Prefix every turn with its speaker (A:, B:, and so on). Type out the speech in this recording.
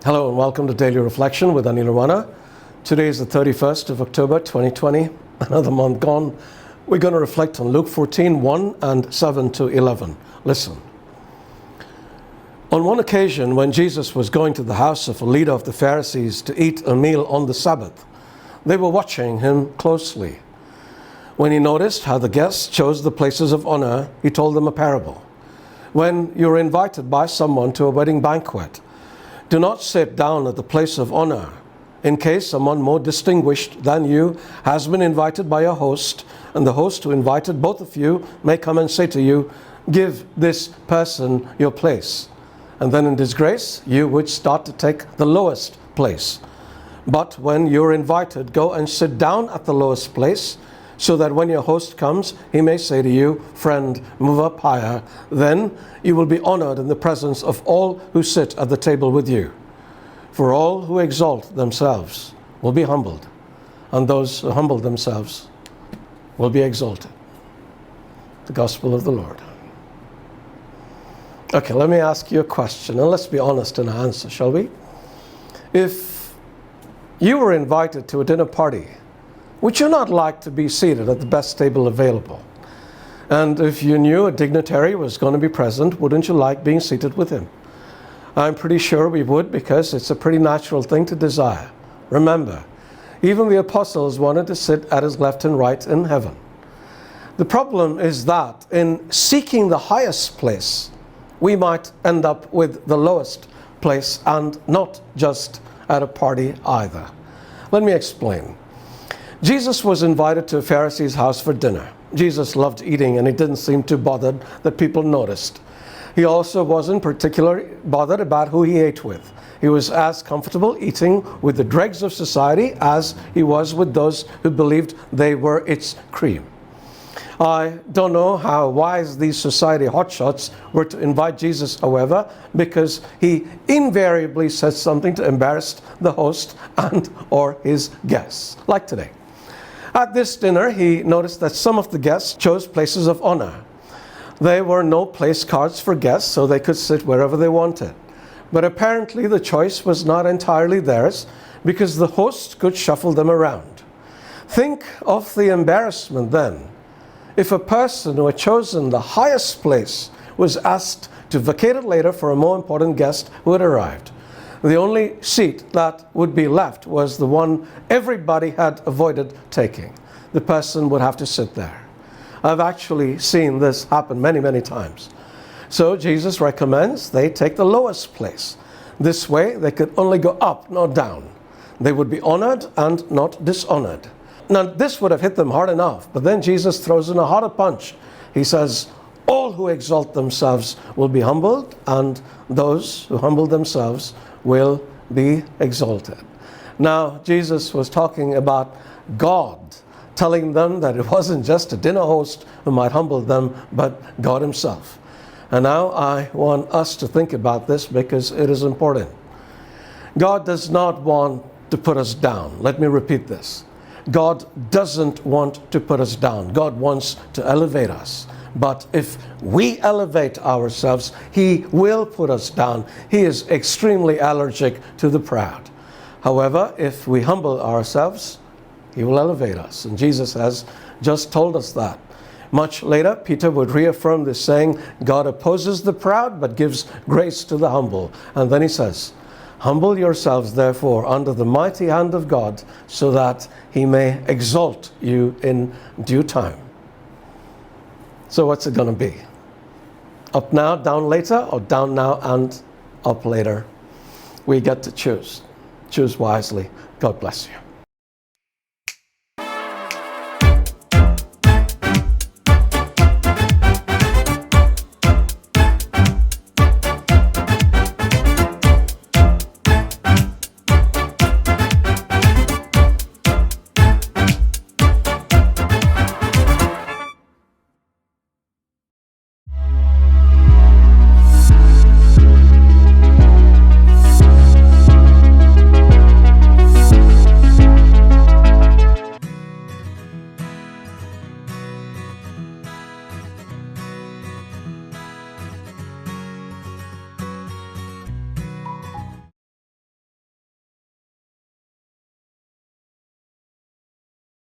A: Hello and welcome to Daily Reflection with Aneel Aranha. Today is the 31st of October 2020, another month gone. We're going to reflect on Luke 14, 1 and 7 to 11. Listen. On one occasion, when Jesus was going to the house of a leader of the Pharisees to eat a meal on the Sabbath, they were watching him closely. When he noticed how the guests chose the places of honor, he told them a parable. When you're invited by someone to a wedding banquet, do not sit down at the place of honor, in case someone more distinguished than you has been invited by your host, and the host who invited both of you may come and say to you, "Give this person your place." And then in disgrace, you would start to take the lowest place. But when you're invited, go and sit down at the lowest place, so that when your host comes, he may say to you, "Friend, move up higher." Then you will be honored in the presence of all who sit at the table with you. For all who exalt themselves will be humbled, and those who humble themselves will be exalted. The Gospel of the Lord. Okay, let me ask you a question, and let's be honest in our answer, shall we? If you were invited to a dinner party, would you not like to be seated at the best table available? And if you knew a dignitary was going to be present, wouldn't you like being seated with him? I'm pretty sure we would, because it's a pretty natural thing to desire. Remember, even the apostles wanted to sit at his left and right in heaven. The problem is that in seeking the highest place, we might end up with the lowest place, and not just at a party either. Let me explain. Jesus was invited to a Pharisee's house for dinner. Jesus loved eating, and he didn't seem too bothered that people noticed. He also wasn't particularly bothered about who he ate with. He was as comfortable eating with the dregs of society as he was with those who believed they were its cream. I don't know how wise these society hotshots were to invite Jesus, however, because he invariably said something to embarrass the host and or his guests, like today. At this dinner, he noticed that some of the guests chose places of honor. There were no place cards for guests, so they could sit wherever they wanted. But apparently the choice was not entirely theirs, because the host could shuffle them around. Think of the embarrassment then, if a person who had chosen the highest place was asked to vacate it later for a more important guest who had arrived. The only seat that would be left was the one everybody had avoided taking. The person would have to sit there. I've actually seen this happen many, many times. So Jesus recommends they take the lowest place. This way they could only go up, not down. They would be honored and not dishonored. Now this would have hit them hard enough, but then Jesus throws in a harder punch. He says, all who exalt themselves will be humbled, and those who humble themselves will be exalted. Now, Jesus was talking about God, telling them that it wasn't just a dinner host who might humble them, but God himself. And now I want us to think about this, because it is important. God does not want to put us down. Let me repeat this. God doesn't want to put us down. God wants to elevate us. But if we elevate ourselves, he will put us down. He is extremely allergic to the proud. However, if we humble ourselves, he will elevate us. And Jesus has just told us that. Much later, Peter would reaffirm this, saying, God opposes the proud, but gives grace to the humble. And then he says, humble yourselves, therefore, under the mighty hand of God, so that he may exalt you in due time. So what's it going to be? Up now, down later, or down now and up later? We get to choose. Choose wisely. God bless you.